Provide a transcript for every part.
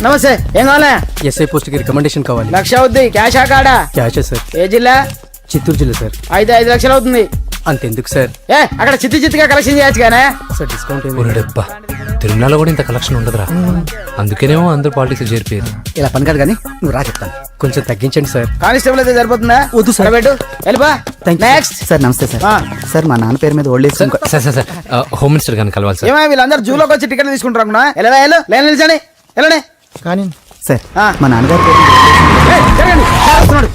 నమస్తే. ఏం కావాలా? ఎస్ఐ పోస్ట్ కి రికమెండేషన్ కావాలి. 1,00,000 అవుద్ది. క్యాషా కాడా? క్యాషే సార్. ఏ జిల్లా? చిత్తూరు జిల్లా సార్. అయితే 5 లక్షలు అవుతుంది. అంతెందుకు సార్? అక్కడ చిత్తుగా కలెక్షన్ చేయొచ్చు కానీ సార్ డిస్కౌంట్ డబ్బా తిరుమలలో కూడా ఇంత కలెక్షన్ ఉండదురా. అందుకేనేమో అందరూ పాలిటిక్స్ చేరిపోయారు. ఇలా పని కాదు కానీ నువ్వు రా చెప్తాను. కొంచెం తగ్గించండి సార్. కానిస్టేబుల్ అయితే సరిపోతుందా? వద్దు సార్. పెట్టు వెళ్ళిపా. నెక్స్ట్ సార్ నమస్తే సార్. సార్ మా నాన్న పేరు మీద old age sir sir sir home minister గారిని కలవాలి సార్. ఏమో వీళ్ళందరూ జూలోకి వచ్చి టికెట్ తీసుకుంటారు అనుకున్నా. లైన్ నిలిచండి. వెళ్ళండి. కానీ సార్ మా నాన్నగారి పేరు జరగండి. వస్తున్నాడు.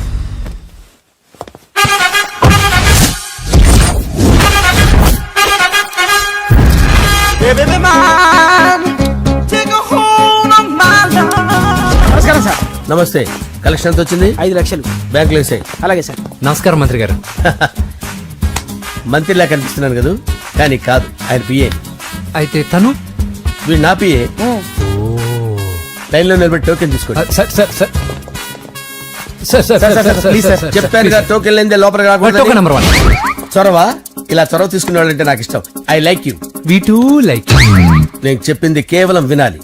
నమస్కారం సార్. నమస్తే. కలెక్షన్ ఎంత వచ్చింది? 5 లక్షలు. బ్యాంకులో వేసాయి. అలాగే సార్. నమస్కారం మంత్రి గారు. మంత్రిలా కనిపిస్తున్నాను కదా, కానీ కాదు, ఆయన పిఏ. అయితే తను వీడు నా పిఏ. లైన్లో నిలబెట్టి టోకెన్ తీసుకోండి. సార్ సార్ సార్ చెప్పారుగా, టోకెన్ లేదే లోపలికి రాకూడదు. Token number 1. చొరవ. ఇలా చొరవ తీసుకునే వాళ్ళంటే నాకు ఇష్టం. I like you. We two like. నేను చెప్పింది కేవలం వినాలి,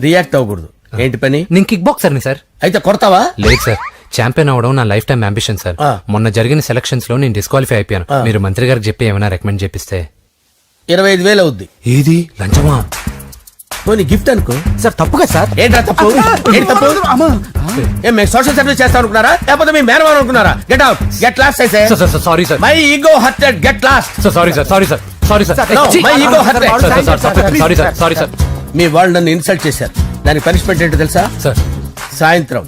రియాక్ట్ అవ్వకూడదు. ఏంటి పని? నేను కిక్ బాక్సర్ని సార్. అయితే కొడతావా? లేదు సార్, ఛాంపియన్ అవడం నా లైఫ్ టైం అంబిషన్ సార్. మొన్న జరిగిన సెలక్షన్స్ లో నేను డిస్క్వాలిఫై అయిపోయాను. మీరు మంత్రి గారికి చెప్పి ఏమైనా రికమెండ్ చేపిస్తే. 25,000 అవుద్ది. ఏది లంచమా? పోనీ గిఫ్ట్ అనుకో. సార్ తప్పుగా సార్. ఏంట్రా తప్పు? ఏంటి తప్పు? ఏం మేము సోషల్ సర్వీస్ చేస్తాం అనుకున్నారా, లేకపోతే మీ మేనమాన్ అనుకున్నారా? Get out, get lost. అయితే sorry sir, my ego hurted, get lost. Sorry sir, sorry sir, sorry sir, my ego hurted. Sorry sir, sorry sir. మీ వాళ్ళు నన్ను ఇన్సల్ట్ చేశారు. దానికి పనిష్మెంట్ ఏంటో తెలుసా? సార్ సాయంత్రం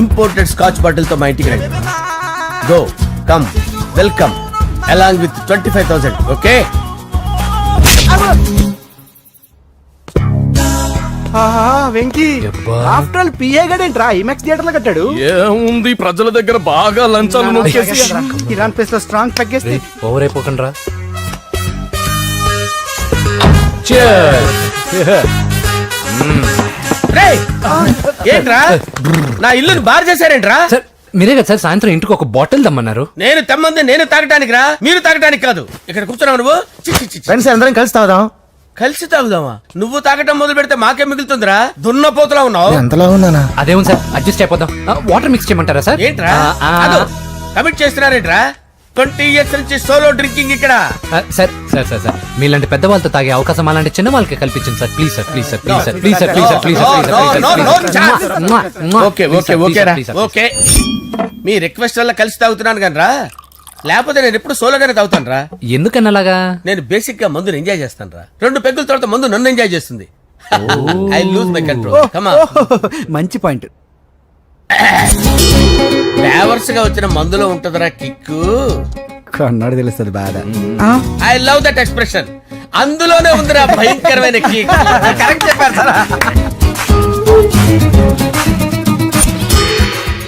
ఇంపోర్టెడ్ స్కాచ్ బాటిల్ తో మా ఇంటికి రండి. Go come welcome along with 25,000. Okay? Venky after all PA గడేంట్రా ఇమెక్స్ థియేటర్ లో కట్టాడు. ఏముంది, ప్రజల దగ్గర బాగా లంచాలు నొక్కేసి ఇరాన్ ప్లేస్ లో స్ట్రాంగ్ తగ్గేస్తే ఓవర్ అయిపోకండి రా. ఏంట్రా నా ఇల్లుని బార్ చేశారేంట్రా? సార్ మీరే కదా సార్ సాయంత్రం ఇంటికి ఒక బాటిల్ దమ్మన్నారు. నేను తెమ్మంది నేను తాగటానికి రా, మీరు తాగటానికి కాదు. ఇక్కడ కూర్చున్నావు నువ్వు. ఫ్రెండ్స్ అందరం కలిసి తాగుదాం. కలిసి తాగుదామా? నువ్వు తాగటం మొదలు పెడితే మాకే మిగులుతుందిరా. దున్నపోతులా ఉన్నావు. ఎంతలా ఉన్నానా? అదేమో సార్, అడ్జస్ట్ అయిపోదాం. వాటర్ మిక్స్ చేయమంటారా సార్? ఏంట్రా కమిట్ చేస్తున్నారేంట్రా? 20 years నుంచి సోలో డ్రింకింగ్ ఇక్కడ. సార్ సార్ సార్ సార్ మీలాంటి పెద్ద వాళ్ళతో తాగే అవకాశం అలాంటి చిన్న వాళ్ళకి కల్పించండి sir. Please sir, please sir, please sir, please sir, please sir, please sir. Okay okay okay రా, ఓకే. మీ రిక్వెస్ట్ వల్ల కలిసి తాగుతున్నాను కానీ రా, లేకపోతే నేను ఎప్పుడు సోలోగానే తాగుతాను రా. ఎందుకన్నా అలాగా? నేను బేసిక్ గా మందుని ఎంజాయ్ చేస్తాను రా. 2 పెగ్గుల తర్వాత మందు నన్ను ఎంజాయ్ చేస్తుంది. I lose my control. Come on. మంచి పాయింట్. ఫ్లేవర్స్ గా వచ్చిన మందులో ఉంటదిరా కిక్కు. కన్నాడు తెలుస్తుంది బాధ. I love that expression. అందులోనే ఉందిరా భయంకరమైన కిక్. కరెక్ట్ చెప్పారు సార్.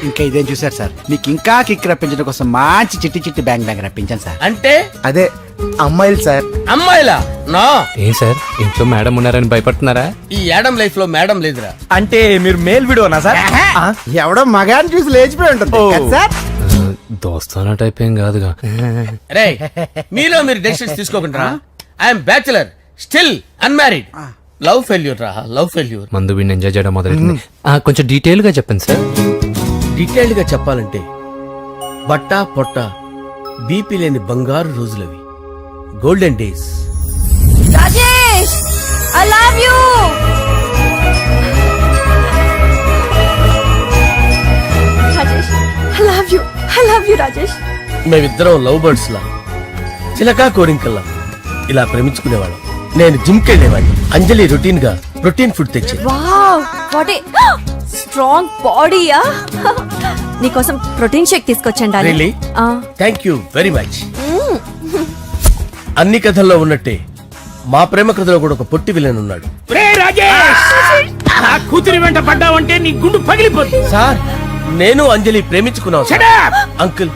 ఇంకా ఇదేం చూసారు సార్, మీకు ఇంకా కిక్ రప్పించడం కోసం మంచి చిట్టి చిట్టి బ్యాంగ్ బ్యాంగ్ రప్పించాను సార్. అంటే అదే అమ్మాయిలు సార్. అమ్మాయిలా? నా ఏం సార్ ఇంట్లో మేడం ఉన్నారని భయపడుతున్నారా? ఈ యాడమ్ లైఫ్ లో మేడం లేదురా. అంటే మీరు మేల్ వీడియోనా సార్? ఎవడో మగాన్ని చూసి లేచిపోయి ఉంటుంది కదా సార్. దోస్తానా టైప్ ఏం కాదుగా. రే మీలో మీరు డెసిషన్స్ తీసుకోకుండా. I'm bachelor, still unmarried. Love failure రా, లవ్ ఫెయిల్యూర్. మందు వీడిని ఎంజాయ్ చేయడం మొదలైంది. కొంచెం డీటెయిల్ గా చెప్పండి సార్. డీటెయిల్డ్ గా చెప్పాలంటే బట్టా పొట్ట బీపీ లేని బంగారు రోజులవి, golden days. Rajesh I love you. Rajesh I love you, I love you Rajesh. మేమిద్దరం లవ్ బర్డ్స్ లా, చిలకా కోరింకల్లా ఇలా ప్రేమించుకునేవాళ్ళం. నేను జిమ్ కెళ్ళేవాడిని. అంజలి రొటీన్ గా ప్రోటీన్ ఫుడ్ తెచ్చి. వావ్ వాట్ ఏ స్ట్రాంగ్ బాడీయా. నీకోసం ప్రోటీన్ షేక్ తీసుకొచ్చండి. Really? Thank you very much. అన్ని కథల్లో ఉన్నట్టే మా ప్రేమ కథలో కూడా ఒక పొట్టి విలన్ ఉన్నాడు. కూతురి వెంట పడ్డావంటే నీ గుండు పగిలిపోతుంది. సార్ నేను అంజలి ప్రేమించుకున్నాను. అంకుల్,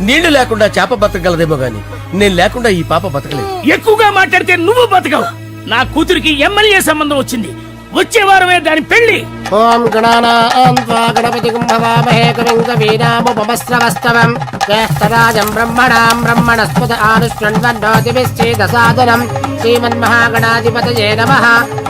నీళ్లు లేకుండా చేప బతకగలదేమో గాని నేను లేకుండా ఈ పాప బతకలేదు. ఎక్కువగా మాట్లాడితే నువ్వు బతకవు. నా కూతురికి ఎమ్మెల్యే సంబంధం వచ్చింది. వచ్చే వారమే దాని పెళ్లి. ఓం గణానాం త్వా గణపతిం భవామహే కవిం కవీనాముపమస్రవస్తవం జ్యేష్ఠరాజం బ్రహ్మణాం బ్రహ్మణస్పత ఆనుష్ణ్వన్నోతిభిశ్చేదసాదనం శ్రీమన్మహాగణాధిపతయే నమః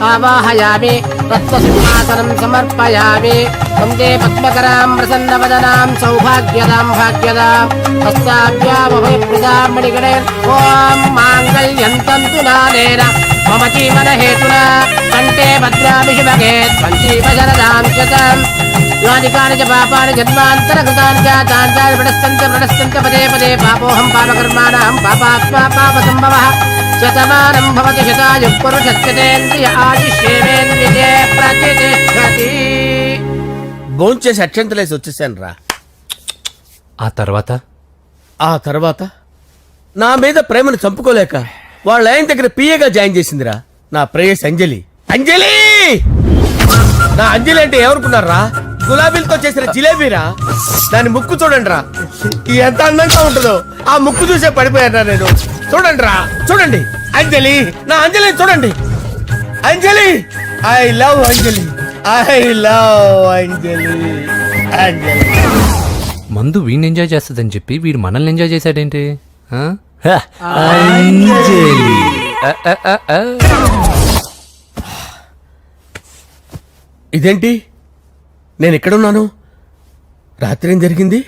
ఆవాహయామి తత్వసింహాసనం సమర్పయామి వందే పద్మకరాం ప్రసన్నవదనాం సౌభాగ్యదాం భాగ్యదాం హస్తాభ్యామభయప్రదాం మణిగణే ఓం మాంగళ్యం తంతు నానేన మమ జీవన హేతునా కంటే భద్రామి శుభగే పంచీపశరదాం శతం యాని కాని చ పాపాని జన్మాంతరకృతాని చ తాని ప్రణశ్యంత పదే పదే పాపోహం పాపకర్మాణం పాపాత్మా పాపసంభవః శతమానం భవతి శతాయుః పురుషస్యతేంద్రియ ఆయుష్యేవేంద్రియే ప్రతిష్టతి. భోంచేసి అక్షంతలేసి వచ్చేసాను రా. ఆ తర్వాత నా మీద ప్రేమను చంపుకోలేక వాళ్ళ ఆయన దగ్గర పిఏగా జాయిన్ చేసిందిరా నా ప్రేయస్ అంజలి. అంజలి నా అంజలి అంటే ఎవరుకున్నారా? గులాబీలతో చేసిన జిలేబీరా. దాని ముక్కు చూడండి రా, ఎంత అందంగా ఉంటుందో. ఆ ముక్కు చూసే పడిపోయారా నేను. చూడండి రా, చూడండి అంజలి, నా అంజలిని చూడండి. Anjali, I love Anjali, I love Anjali. Anjali మందు వీడిని ఎంజాయ్ చేస్తుందని చెప్పి వీడు మనల్ని ఎంజాయ్ చేశాడేంటి? ఆ? ఇదేంటి, నేను ఎక్కడున్నాను? రాత్రి ఏం జరిగింది?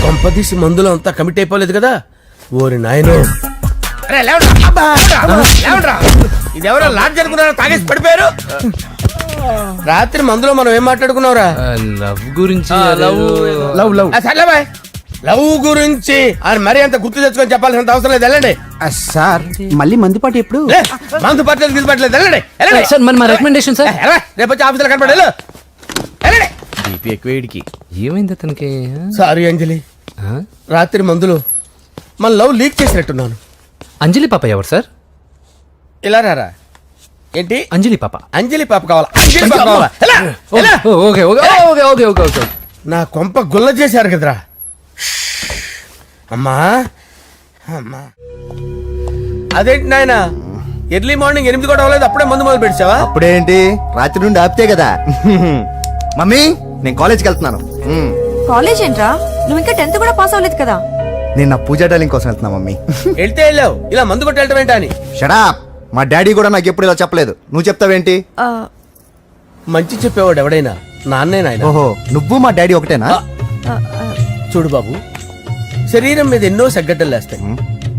కొంపదీసి మందులో అంతా కమిట్ అయిపోలేదు కదా? ఓరి నాయనో, ఇదెవరో లాడ్జ్ అనుకున్నారా? తాగేసి పడిపోయారు. రాత్రి మందులో మనం ఏం మాట్లాడుకున్నావురా? లవ్ గురించి లవ్ లవ్ సర్లే బాయ్, లవ్ గురించి ఆయన మరీ అంత గుర్తు తెచ్చుకొని చెప్పాల్సినంత అవసరం లేదు. వెళ్ళండి. సార్ మళ్ళీ మందుపాటి ఎప్పుడు? లే, మందు పట్టలేదు గిల్లు పట్టలేదు. వెళ్ళండి, వెళ్ళండి. సార్ మరి మా రికమెండేషన్ సార్. రేపు వచ్చి ఆఫీసులో కనపడి వెళ్ళు. వెళ్ళండి. ఏమైంది అతనికి? సారీ అంజలి, ఆ? రాత్రి మందులో మన లవ్ లీక్ చేసినట్టున్నాను. అంజలి పాప ఎవరు సార్? ఇలా రారా. ఏంటి? అంజలి పాప. అంజలి పాప కావాలా? అంజలి పాప కావాలా? ఎలా? ఎలా? Okay okay okay okay okay okay. నా కొంప గుల్ల చేశారు కదరా. అమ్మా అమ్మా, అదేంటి నాయన, ఎర్లీ మార్నింగ్ 8 కూడా అవ్వలేదు, అప్పుడే మందు మొదలు పెడిచావా? అప్పుడేంటి, రాత్రి నుండి ఆపితే కదా. మమ్మీ, నేను కాలేజ్కి వెళ్తున్నాను. కాలేజ్ ఏంట్రా, నువ్వు ఇంకా 10th కూడా పాస్ అవ్వలేదు కదా. నేను నా పూజా డాలింగ్ కోసం వెళ్తున్నా మమ్మీ. వెళ్తే వెళ్ళావు, ఇలా మందు కొట్టి వెళ్ళటం ఏంటా అని. షడా, మా డాడీ కూడా నాకు ఎప్పుడు ఇలా చెప్పలేదు. నువ్వు చెప్తావేంటి? ఆ, మంచి చెప్పేవాడు ఎవడైనా నాన్నే నాయన. ఓహో, నువ్వు మా డాడీ ఒకటేనా? ఆ, ఆ, చూడు బాబు, శరీరం మీద ఎన్నో సగ్గడ్డలు లేస్తాయి.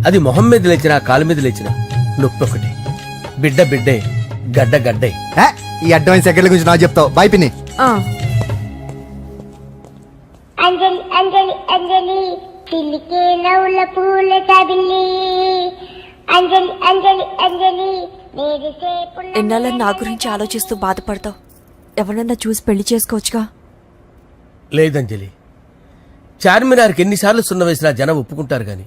అది మొహం మీద లేచినా కాలు మీద లేచినా నొప్పి ఒకటి. బిడ్డ బిడ్డే, గడ్డ గడ్డే. ఏ, ఈ అడ్వాన్స్ సెకండ్ల గురించి నాకు చెప్తావు. బాయ్ పిన్ని. ఆ. అంజలి అంజలి అంజలి పిల్లికే నవ్వుల పూల తబిల్లి అంజలి అంజలి అంజలి నేరిసే పుల్ల. ఎన్నాళ్ళని నా గురించి ఆలోచిస్తూ బాధపడతావు. ఎవరన్నా చూసి పెళ్లి చేసుకోవచ్చుగా. లేదంజలి, చార్మినార్కి ఎన్నిసార్లు సున్న వేసినా జనం ఒప్పుకుంటారు గాని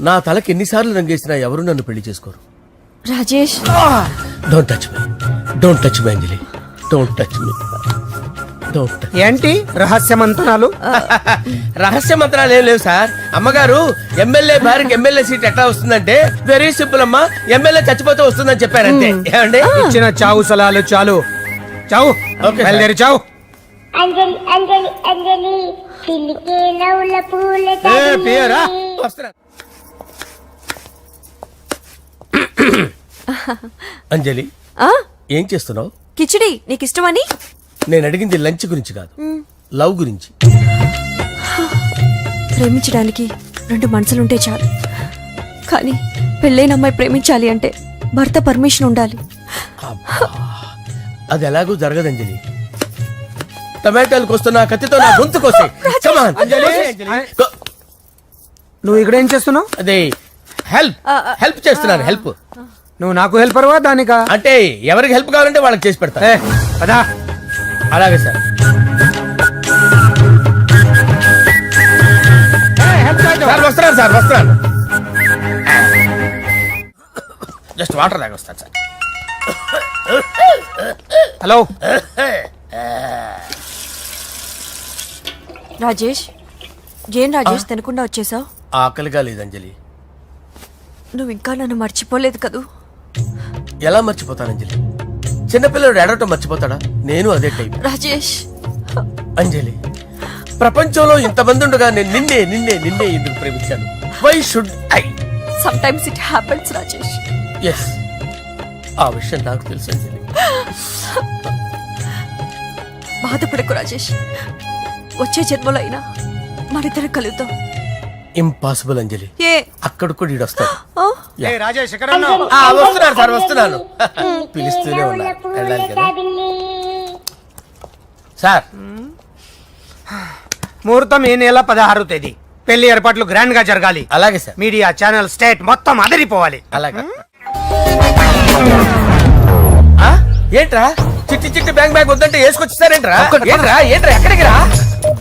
నా తలకి ఎన్నిసార్లు రంగేసినా ఎవరు నన్ను పెళ్లి చేసుకోరు. Rajesh, don't touch me, don't touch me Anjali, don't touch me, don't touch. ఏంటి రహస్య మంతనాలు? రహస్య మంత్రాలు ఏం లేవు సార్. అమ్మగారు ఎమ్మెల్యే భార్యకి ఎమ్మెల్యే సీట్ ఎట్లా వస్తుందంటే వెరీ సింపుల్ అమ్మా, ఎమ్మెల్యే చచ్చిపోతే వస్తుందని చెప్పారంతే. ఏమండి? ఇచ్చిన చావు సలాలు చాలు. చావు, ఓకే, బయలుదేరి చావు. అంజలి అంజలి అంజలి పిల్లికే నవ్వుల పూల పియరా? తబిల్లి వస్తున్నా. అంజలి, ఆ, ఏం చేస్తున్నావు? కిచిడి నీకు ఇష్టమని. నేను అడిగింది లంచ్ గురించి కాదు, లవ్ గురించి. ప్రేమించడానికి 2 మనసులుంటే చాలు, కానీ పెళ్ళైన అమ్మాయి ప్రేమించాలి అంటే భర్త పర్మిషన్ ఉండాలి. అది ఎలాగూ జరగదు అంజలి. టమాటాలకు వస్తున్న కత్తితో నా గొంతు కోసే. నువ్వు ఇక్కడ ఏం చేస్తున్నావు? అదే హెల్ప్ హెల్ప్ చేస్తున్నాను. హెల్ప్ నువ్వు నాకు హెల్పర్వా దానికా? అంటే ఎవరికి హెల్ప్ కావాలంటే వాళ్ళకి చేసి పెడతా. ఏ, పదా. అలాగే సార్. సార్ వస్తున్నాను, సార్ వస్తున్నాను. జస్ట్ వాటర్ తాగి వస్తాను సార్. హలో. రాజేష్, ఏం రాజేష్ తినకుండా వచ్చేసావు? ఆకలిగా లేదు అంజలి. నువ్వు ఇంకా నన్ను మర్చిపోలేదు కదూ. ఎలా మర్చిపోతాను అంజలి? చిన్నపిల్లడు ఏడవటం మర్చిపోతాడా? నేను అదే టైప్. రాజేష్, అంజలి, ప్రపంచంలో ఇంతమంది ఉండగా నేను నిన్నే నిన్నే నిన్నే ఎందుకు ప్రేమించాను? Why should I? Sometimes it happens Rajesh. Yes, ఆ విషయం నాకు తెలుసు అంజలి. బాధపడకు రాజేష్, వచ్చే జన్మలో అయినా మనిద్దరం కలుద్దాం. ఇంపాసిబుల్ అంజలి, ఏ అక్కడ కూడా ఈడు వస్తాడు. ఆ? రాజేష్ ఎక్కడ వస్తున్నాను సార్, వస్తున్నాను. పిలుస్తూనే ఉన్నా, వెళ్ళాలి కదా సార్. ముహూర్తం ఈ నెల 16వ తేదీ. పెళ్లి ఏర్పాట్లు గ్రాండ్ గా జరగాలి. అలాగే సార్, మీడియా ఛానల్ స్టేట్ మొత్తం అదిరిపోవాలి. అలాగే. ఆ? ఏంట్రా చిట్టి చిట్టి బ్యాంక్ బ్యాగ్ వద్దంటే వేసుకొచ్చేసారేంట్రా? ఏంట్రా ఏంట్రా ఎక్కడికి రా?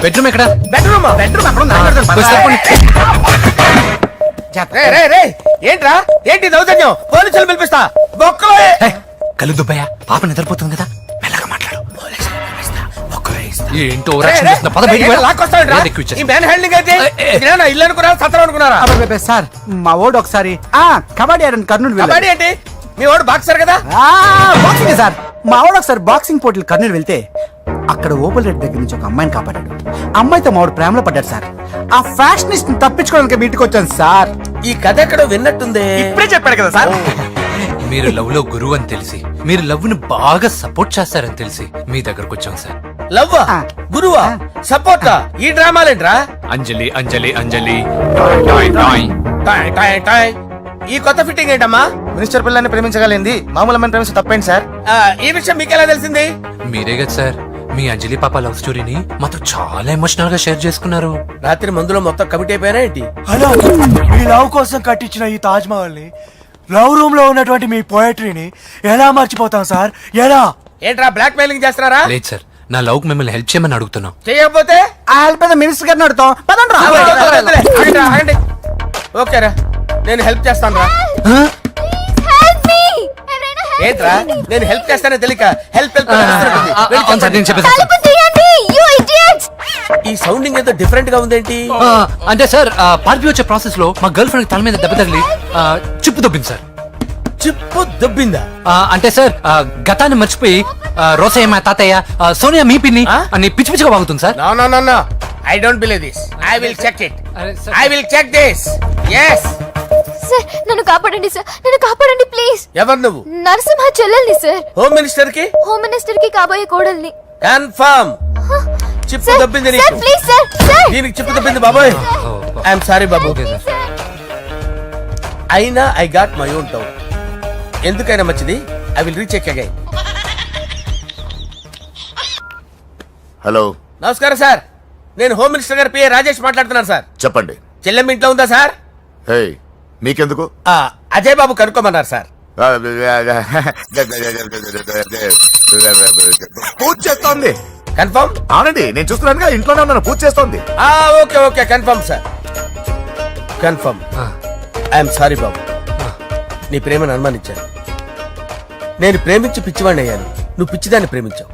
బెడ్రూమ్ ఎక్కడ? బెడ్రూమ్ అక్కడ ఉంది. ఏంట్రా ఏంటి దౌర్జన్యం? పోలీసులు పిలిపిస్తా. బొక్కలో కలు దుబ్బయ్య, పాప నిద్రపోతుంది కదా, మెల్లగా మాట్లాడు. ఏంటో ఓవరాక్షన్ చేస్తున్నా. పద బయటికి వెళ్ళు. ఏది ఎక్కువ ఇచ్చేస్తా. ఈ మ్యాన్ హ్యాండింగ్ అయితే ఇదేనా ఇల్లు అనుకున్నారా, సత్రం అనుకున్నారా? అబ్బబ్బబ్బే, సార్ మా ఓడు ఒకసారి కబడ్డీ ఆడని కర్నూలు వెళ్ళాడు. కబడ్డీ ఏంటి? మీ వాడు బాక్సర్ కదా? Boxing sir. మా వాడు ఒకసారి బాక్సింగ్ పోటీలు కర్నూలు వెళ్తే అక్కడ ఓపెల్ రెడ్డి దగ్గర నుంచి ఒక అమ్మాయిని కాపాడాడు. అమ్మాయితో మా వాడు ప్రేమలో పడ్డాడు సార్. ఆ ఫ్యాషనిస్ట్ తప్పించుకోవడానికి మీటికి వచ్చాను సార్. ఈ కథ ఎక్కడో విన్నట్టుంది. ఇప్పుడే చెప్పాడు కదా సార్. మీరు లవ్ లో గురువు అని తెలిసి, మీరు లవ్ ని బాగా సపోర్ట్ చేస్తారని తెలిసి మీ దగ్గరకు వచ్చాం సార్. లవ్వా, గురువా, సపోర్టా? ఈ డ్రామాలేంట్రా? అంజలి అంజలి అంజలి. టాయ్ టాయ్ టాయ్. ఈ కొత్త ఫిట్టింగ్ ఏంటమ్మా? మినిస్టర్ పిల్లల్ని ప్రేమించగలిగింది మామూలు అమ్మని ప్రేమించి తప్పేంటి సార్? ఈ విషయం మీకెలా తెలిసింది? మీరే కదా సార్ మీ అంజలి పాప లవ్ స్టోరీని మాతో చాలా ఎమోషనల్ గా షేర్ చేసుకున్నారు. రాత్రి మందులో మొత్తం కమిట్ అయిపోయారా ఏంటి? హలో, మీ లవ్ కోసం కట్టించిన ఈ తాజ్ మహల్ ని, లవ్ రూమ్ లో ఉన్నటువంటి మీ పోయట్రీని ఎలా మర్చిపోతాం సార్? ఎలా? ఏంట్రా బ్లాక్ మెయిలింగ్ చేస్తున్నారా? లేదు సార్, నా లవ్ మిమ్మల్ని హెల్ప్ చేయమని అడుగుతున్నాం. చేయకపోతే ఆ హెల్ప్ అయితే మినిస్టర్ గారిని అడుగుతాం. పదండి రా. ఆగండి, ఆగండి. ఓకేరా, నేను హెల్ప్ చేస్తాను రా. ఏంట్రా నేను హెల్ప్ చేస్తానని తెలియక హెల్ప్ హెల్ప్ అవును సార్, నేను చెప్పేసి ఈ సౌండింగ్ ఏదో డిఫరెంట్ గా ఉందేంటి? అంటే సార్ పార్టీ వచ్చే ప్రాసెస్ లో మా గర్ల్ ఫ్రెండ్ తల మీద దెబ్బ తగిలి చిప్పు దొబ్బింది సార్. చిప్పు దొబ్బిందా? అంటే సార్ గతాన్ని మర్చిపోయి రోసయ్య మా తాతయ్య, సోనియా మీ పిన్ని అని పిచ్చి పిచ్చిగా వాగుతుంది sir. No no no no, I don't believe this. I will check it. I will check this. yes. Sir నన్ను కాపాడండి సార్, నన్ను కాపాడండి ప్లీజ్. ఎవరు నువ్వు? నరసింహ చెల్లెల్ని సార్, హోమ్ మినిస్టర్ కి హోమ్ మినిస్టర్ కి కాబోయే కోడల్ని. కన్ఫర్మ్ చిప్పు దొబ్బింది నీకు. ప్లీజ్ సార్, సార్ దీనికి చిప్పు దొబ్బింది బాబోయ్. ఐఎమ్ సారీ బాబు. అయినా I got my own doubt. ఎందుకైనా మంచిది, I will recheck again. Hello, నమస్కారం సార్, నేను హోమ్ మినిస్టర్ గారు పిఏ రాజేష్ మాట్లాడుతున్నాను సార్. చెప్పండి. చెల్లెమ్మ ఇంట్లో ఉందా సార్? హే, మీకెందుకు? అజయ్ బాబు కనుక్కోమన్నారు సార్. పూజ చేస్తోంది. కన్ఫర్మ్? అవునండి, నేను చూస్తున్నానుగా, ఇంట్లోనే ఉన్నాను, పూజ చేస్తోంది. Okay okay, confirm sir, confirm. I'm sorry బాబు, నీ ప్రేమను అనుమానించాను. నేను ప్రేమించి పిచ్చివాడిని అయ్యాను, నువ్వు పిచ్చిదాన్ని ప్రేమించావు.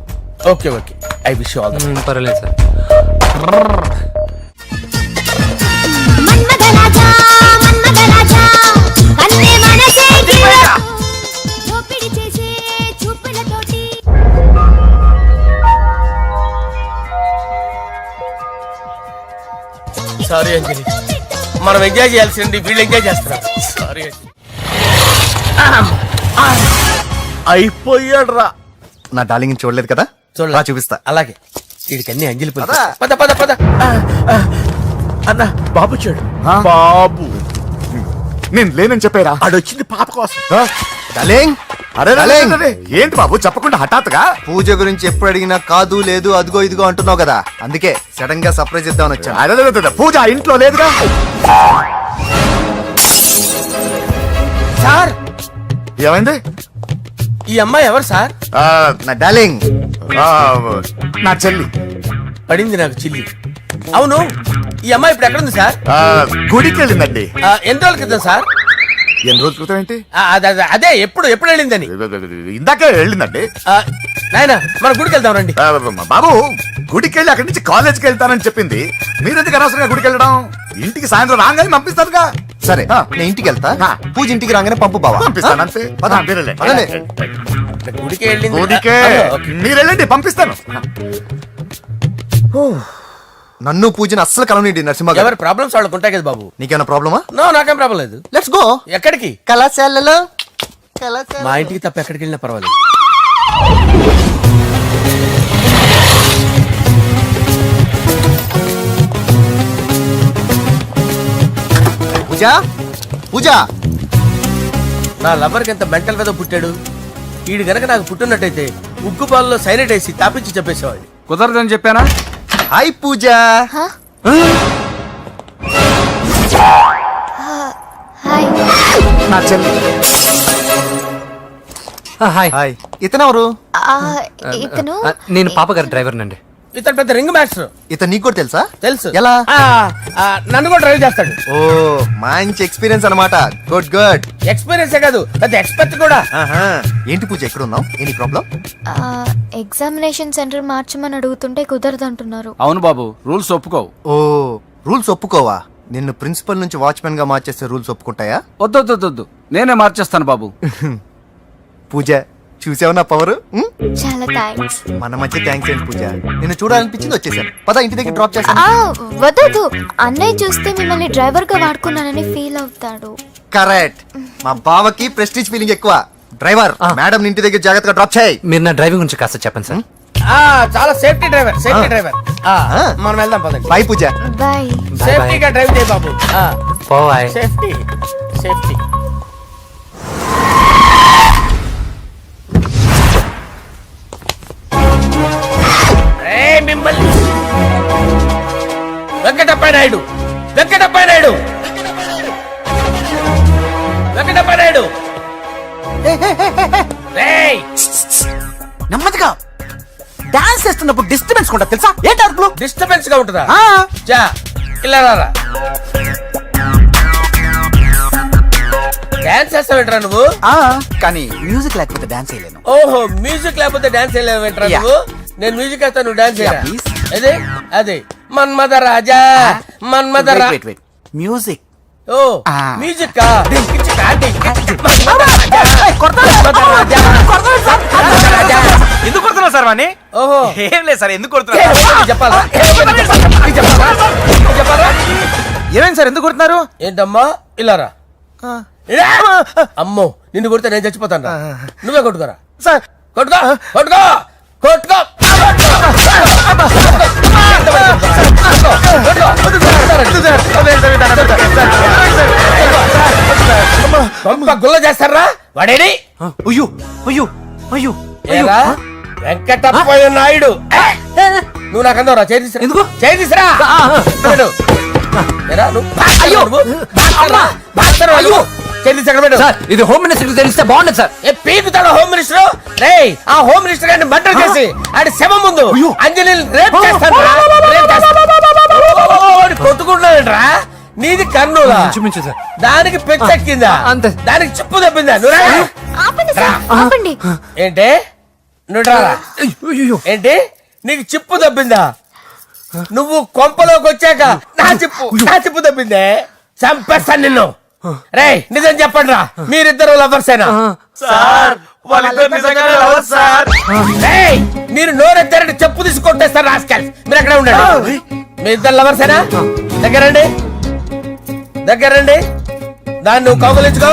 Okay okay, I wish you all the best. పర్వాలేదు సార్. మన్మథరాజా మన్మథరాజా కన్నే మనసే దోపిడి చేసే చూపులతోటి. సారీ అంజలి, మనం ఎంజాయ్ చేయాల్సింది వీళ్ళు ఎంజాయ్ చేస్తున్నారు. సారీ అంజలి. అయిపోయాడు రా. నా డార్లింగ్ చూడలేదు కదా, చూడరా చూపిస్తా. అలాగే, వీడికి అన్ని అంజలి పిలుస్తా. పద పద పద. అన్న బాబు చూడు. బాబు నేను లేనని చెప్పారా? ఆడొచ్చింది పాప కోసం. డార్లింగ్, అరే ఏంటి బాబు చెప్పకుండా హఠాత్తుగా? పూజ గురించి ఎప్పుడు అడిగినా కాదు లేదు అదిగో ఇదిగో అంటున్నావు కదా, అందుకే సడన్ గా సర్ప్రైజ్ ఇద్దామని వచ్చాను. అరే పూజ ఇంట్లో లేదుగా. సార్ ఏమైంది? ఈ అమ్మాయి ఎవరు సార్? నా డార్లింగ్, నా చెల్లి. పడింది నాకు చిల్లి. అవును, ఈ అమ్మాయి ఇప్పుడు ఎక్కడ ఉంది సార్? గుడికి వెళ్ళిందండి. ఎన్ని రోజుల క్రితం సార్? ఎన్ని రోజుల క్రితం ఏంటి? అదే ఎప్పుడు ఎప్పుడు వెళ్ళిందని. ఇందాకే వెళ్ళిందండి. నాయన మన గుడికి వెళ్దాం రండి. బాబు, గుడికి వెళ్ళి అక్కడి నుంచి కాలేజ్కి వెళ్తానని చెప్పింది. మీరెందుకు అనవసరంగా గుడికి వెళ్ళడం? ఇంటికి సాయంత్రం రాగానే పంపిస్తారుగా. సరే నేను ఇంటికి వెళ్తా, పూజ ఇంటికి రాగానే పంపు బావా. పంపిస్తాను అంతే. గుడికి వెళ్ళింది. గుడికే మీరు వెళ్ళండి, పంపిస్తాను. నన్ను పూజని అస్సలు కలవనిండి నరసింహ గారు. ఎవరి ప్రాబ్లమ్స్ వాళ్ళకు ఉంటాయి కదా బాబు. నీకేమైనా ప్రాబ్లమా? నో, నాకేం ప్రాబ్లం లేదు. Let's go. ఎక్కడికి? కళాశాలలో మా ఇంటికి తప్ప ఎక్కడికి వెళ్ళినా పర్వాలేదు. పూజ పూజ. నా లవర్కి ఎంత మెంటల్ మీద పుట్టాడు. వీడు గనక నాకు పుట్టినట్టయితే ఉగ్గు పాలలో సైనట్ వేసి తాపించి చెప్పేసేవాడిని. కుదరదని చెప్పానా? హాయ్ పూజ. హాయ్. నా చెల్లి. హాయ్. హాయ్. ఇతనెవరు? ఇతను నేను పాప గారి డ్రైవర్ నండి. ఇతను పెద్ద రింగ్ మాస్టర్. ఇతను నీకు కూడా తెలుసా? తెలుసు. ఎలా? నన్ను కూడా డ్రైవ్ చేస్తాడు. ఓ మంచి ఎక్స్పీరియన్స్ అన్నమాట. Good good. ఎక్స్పీరియన్సే కాదు, పెద్ద ఎక్స్పర్ట్ కూడా. ఏంటి పూజ ఎక్కడ ఉన్నావు? Any problem? ఎగ్జామినేషన్ సెంటర్ మార్చమని అడుగుతుంటే కుదరదంటున్నారు. అవును బాబు, రూల్స్ ఒప్పుకోవు. ఓ రూల్స్ ఒప్పుకోవా? నిన్ను ప్రిన్సిపల్ నుంచి వాచ్మెన్ గా మార్చేస్తే రూల్స్ ఒప్పుకుంటాయా? వద్దు, నేనే మార్చేస్తాను బాబు. పూజ చూసావు నా పవర్? చాలా థ్యాంక్స్. మన మధ్య థ్యాంక్స్ ఏంటి పూజ, నిన్ను చూడాలనిపించింది వచ్చేసాను. పద ఇంటి దగ్గర డ్రాప్ చేస్తాను. వద్దు, అన్నయ్య చూస్తే మిమ్మల్ని డ్రైవర్ గా వాడుకున్నానని ఫీల్ అవుతాడు. కరెక్ట్. మా బావకి ప్రెస్టీజ్ ఫీలింగ్ ఎక్కువ. డ్రైవర్ మేడం ఇంటి దగ్గర జాగ్రత్తగా డ్రాప్ చేయి. మీరు నా డ్రైవింగ్ గురించి కాస్త చెప్పండి సార్. చాలా సేఫ్టీ డ్రైవర్. మనం వెళ్దాం పదండి. బాయ్ పూజ. బాయ్. సేఫ్టీగా డ్రైవ్ చేయి బాబు. బాయ్. Safety safety. మిమ్మల్ని వెంకటప్ప నాయుడు. రేయ్, నెమ్మదిగా డాన్స్ చేస్తున్నప్పుడు డిస్టర్బెన్స్ కూడా తెలుసా? ఏంటి అరుపులు? డిస్టర్బెన్స్ గా ఉంటుందా? ఆ, జా ఇలా రారా. డాన్స్ చేస్తావేంట్రా నువ్వు? కానీ మ్యూజిక్ లేకపోతే డాన్స్ చేయలేను. ఓహో, మ్యూజిక్ లేకపోతే డాన్స్ వేయలేవేంట్రా Yeah. నువ్వు? నేను మ్యూజిక్ వేస్తా, నువ్వు డాన్స్ చేయరా? Yeah, please. అదే అదే మన్మద రాజా. మన్మద రా. Wait. మ్యూజిక్. ఓ మ్యూజిక్ కా? మన్మద రాజా. ఎందుకు కొడుతున్నా సార్ వాణ్ణి? ఓహో, ఏం లేదు సార్, ఎందుకు కొడుతున్నా? చెప్పాలా? ఏమైంది సార్, ఎందుకు కొడుతున్నారు? ఏంటమ్మా ఇలా రా. అమ్మో, నిన్ను కొడితే నేను చచ్చిపోతాను. నువ్వే కొట్టుకోరా. సార్ కొట్టుకో కొట్టుకో కొట్టుకో. గుల్ల చేస్తారా వాడేడి? అయ్యో అయ్యో అయ్యో ఏరా, వెంకటప్పయ్య నాయుడు. నువ్వు నాకు అందరా చేతిసిరా. ఎందుకు? చేతిసిరా. సార్ ఇది హోమ్ మినిస్టర్ తెలిస్తే బాగుండదు సార్. పీకుతాడు హోమ్ మినిస్టర్. రే, ఆ హోమ్ మినిస్టర్ గారిని మర్డర్ చేసి ఆడి శవం ముందు అంజలి రేప్ చేస్తాను. కొట్టుకుంటున్నాడంట్రా. నీది కర్నూలా? ఇంచుమించు సార్. దానికి పెచ్చెక్కిందా? అంతే. దానికి చిప్పు తప్పిందా? నువ్వు రా. ఆపండి సార్, ఆపండి. ఏంటి? నువ్వు రారా. ఏంటి? నీకు చిప్పు తప్పిందా? నువ్వు కొంపలోకి వచ్చాక నా చిప్పు తప్పిందే. చంపేస్తాను నిన్ను. రే, నిజం చెప్పండి రా, మీరిద్దరు లవర్సేనా? మీరు నోరెత్తారంటే చెప్పు తీసి కొట్టేస్తారు రాస్కల్. మీరు ఎక్కడ ఉండండి. మీ ఇద్దరు లవర్సేనా? దగ్గరండి. దాన్ని నువ్వు కౌగలించుకో.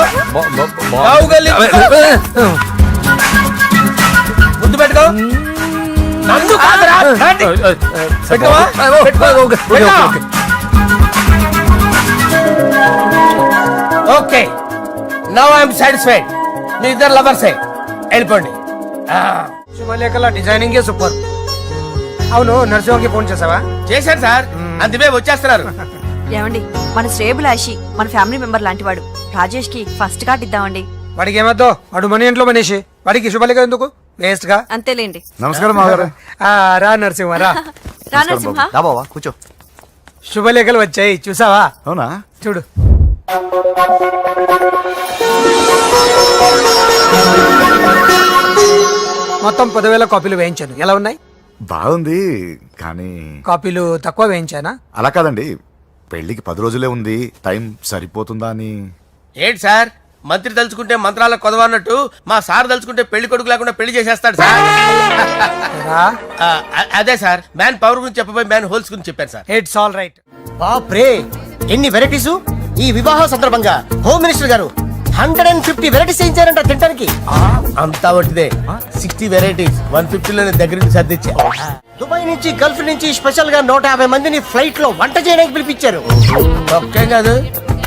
ముందు పెట్టుకో. నన్ను కాదురా. పెట్టుకోవా? Okay, now I'm satisfied. మీ ఇద్దరు లవర్సే, వెళ్ళిపోండి. శుభలేఖల డిజైనింగ్ సూపర్. అవును, నర్సింహకి ఫోన్ చేసావా? చేశాను సార్, అందుకే వచ్చేస్తున్నారు. ఏమండి, మన శ్రేయబులాషి మన ఫ్యామిలీ మెంబర్ లాంటి వాడు. రాజేష్ కి ఫస్ట్ కార్డ్ ఇద్దామండి. వాడికి ఏమద్దో, వాడు మన ఇంట్లో మనిషి. వాడికి శుభలేఖ ఎందుకు? వేస్ట్ గా. అంతేలేండి. నమస్కారం మాగారు. రా నరసింహ రా. రా నరసింహ. బావా కూర్చో. శుభలేఖలు వచ్చాయి, చూసావా? అవునా? చూడు. మొత్తం 10,000 కాపీలు వేయించాను. ఎలా ఉన్నాయి? బాగుంది, కానీ కాపీలు తక్కువ వేయించానా? అలా కాదండి, పెళ్లికి 10 రోజులే ఉంది, టైం సరిపోతుందా అని. ఏంటి సార్, మంత్రి తలుచుకుంటే మంత్రాల కొదవన్నట్టు మా సార్ తలుచుకుంటే పెళ్లి కొడుకు లేకుండా పెళ్లి చేసేస్తాడు సార్. అదే సార్ మ్యాన్ పవర్ గురించి చెప్పబోయి మ్యాన్ హోల్స్ గురించి చెప్పాను సార్. It's all right. బాప్రే ఎన్ని వెరైటీస్! ఈ వివాహ సందర్భంగా హోమ్ మినిస్టర్ గారు 150 వెరైటీస్ చేయించారంట తినడానికి. అంతా ఒకటిదే 60 వెరైటీస్ 150లోనే దగ్గర నుంచి సర్దిచ్చా. దుబాయ్ నుంచి గల్ఫ్ నుంచి స్పెషల్ గా 150 మందిని ఫ్లైట్ లో వంట చేయడానికి పిలిపించారు. ఒక్కే కాదు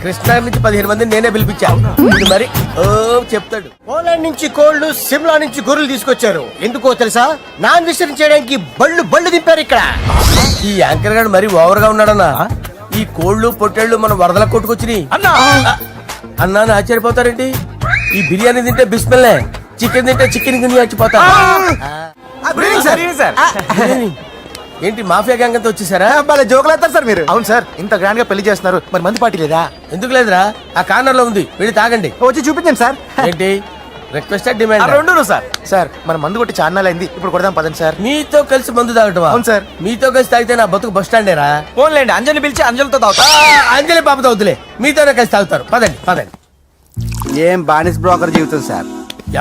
కృష్ణా నుంచి 15 మందిని నేనే పిలిపించాను. ఇది మరి ఓ చెప్తాడు. పోలాండ్ నుంచి కోళ్లు, సిమ్లా నుంచి గొర్రెలు తీసుకొచ్చారు. ఎందుకో తెలుసా? నాన్ వెజిటేరియన్ చేయడానికి బళ్ళు దింపారు ఇక్కడ. ఈ యాంకర్ గారు మరి ఓవర్ గా ఉన్నాడన్నా. ఈ కోళ్లు పొట్టేళ్లు మన వరదల కొట్టుకొచ్చినాయి అన్నా ఆశ్చర్యపోతారేంటి? ఈ బిర్యానీ తింటే బిస్మిల్లే, చికెన్ తింటే చికెన్ గిన్నె చచ్చిపోతా. ఏంటి మాఫియా గ్యాంగ్ అంతా వచ్చేసారా? జోకులు వేస్తారు సార్ మీరు. అవును సార్, ఇంత గ్రాండ్ గా పెళ్లి చేస్తున్నారు, మరి మంది పార్టీ లేదా? ఎందుకు లేదురా, ఆ కార్నర్ లో ఉంది, వెళ్ళి తాగండి. వచ్చి చూపించండి సార్. ఏంటి రిక్వెస్ట్ డిమాండ్? రెండు సార్. సార్ మన మందు కొట్టి చాన్నాలు అయింది, ఇప్పుడు కొడదాం పదండి సార్. మీతో కలిసి మందు తాగటమా? అవును సార్. మీతో కలిసి తాగితే నా బతుకు బస్ స్టాండేరా? ఫోన్లేండి, అంజలిని పిలిచి అంజలితో తాగుతా. అంజలి పాపతో వద్దులే, మీతోనే కలిసి తాగుతారు. పదండి పదండి. ఏం బానిస్ బ్రోకర్ జీవితం సార్.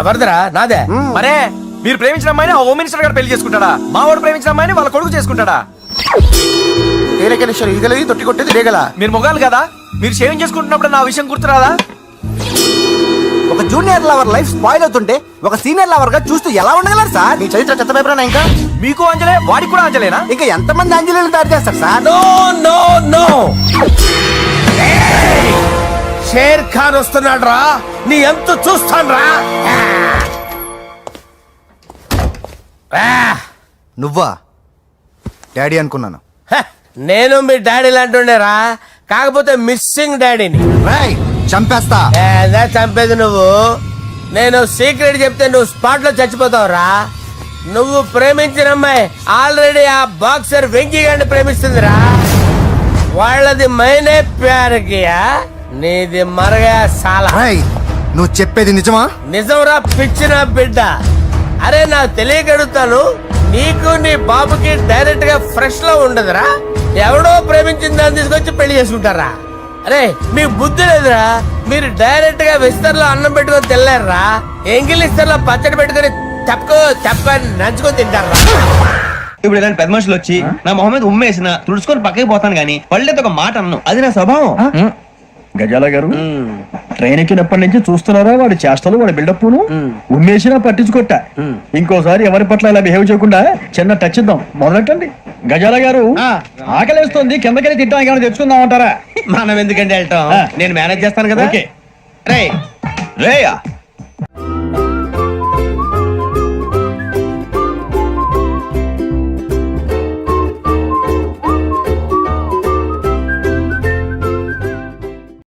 ఎవరిదిరా? నాదే. మరే మీరు ప్రేమించిన అమ్మాయిని ఆ హోమ్ మినిస్టర్ గారు పెళ్లి చేసుకుంటాడా? మా వాడు ప్రేమించిన అమ్మాయిని వాళ్ళ కొడుకు చేసుకుంటాడా? ఇగలవి తొట్టి కొట్టేది రేగల. మీరు మొగాలు కదా, మీరు షేవింగ్ చేసుకుంటున్నప్పుడు నా విషయం గుర్తురాదా? ఒక జూనియర్ లవర్ లైఫ్ స్పాయిల్ అవుతుంటే ఒక సీనియర్ లవర్ గా చూస్తూ ఎలా ఉండగలరు సార్? మీ చరిత్ర చెత్త పేపర్ ఇంకా మీకు అంజలే, వాడికి కూడా అంజలేనా? ఇంకా ఎంతమంది అంజలిని తయారు చేస్తారు sir? No no no, Sher Khan వస్తున్నాడు రా, నీ ఎంత చూస్తాను రా. నువ్వా డాడీ అనుకున్నాను. నేను మీ డాడీ లాంటి రా, కాకపోతే మిస్సింగ్ డాడీని. చంపేస్తా. చంపేది నువ్వు. నేను సీక్రెట్ చెప్తే నువ్వు స్పాట్ లో చచ్చిపోతావు రా. నువ్వు ప్రేమించిన అమ్మాయి ఆల్రెడీ ఆ బాక్సర్ వెంకీ గారిని ప్రేమిస్తుందిరా. వాళ్ళది మైనే ప్యార్ కియా, నీది మరగా సాలా. నువ్వు చెప్పేది నిజమా? నిజంరా పిచ్చిన బిడ్డ. అరే నాకు తెలియగడుగుతాను, నీకు నీ బాబుకి డైరెక్ట్ గా ఫ్రెష్ లో ఉండదురా. ఎవడో ప్రేమించిన దాన్ని తీసుకొచ్చి పెళ్లి చేసుకుంటారా? అరే మీకు బుద్ధి లేదురా. మీరు డైరెక్ట్ గా విస్తర్లో అన్నం పెట్టుకొని తినలేరురా. ఎంగిలిస్తర్లో పచ్చడి పెట్టుకొని తప్పుకొని నంచుకొని తింటారా. ఇప్పుడు ఇలాంటి పెద్ద మనుషులు వచ్చి నా మొహం మీద ఉమ్మేసిన తుడుచుకొని పక్కకి పోతాను గానీ పళ్ళేతో ఒక మాట అన్ను, అది నా స్వభావం. గజాల గారు ట్రైన్ ఎక్కినప్పటి నుంచి చూస్తున్నారా వాడి చేష్టలు, వాడి బిల్డప్ను? ఉమ్మేసినా పట్టించుకోట. ఇంకోసారి ఎవరి పట్ల ఇలా బిహేవ్ చేయకుండా చిన్న టచ్ ఇద్దాం, మొదలెట్టండి. గజాల గారు ఆకలేస్తుంది, కిందకెళ్ళి తింటానికి ఏమైనా తెచ్చుకుందామంటారా? మనం ఎందుకంటే వెళ్ళటం, నేను మేనేజ్ చేస్తాను కదా. ఓకే. రే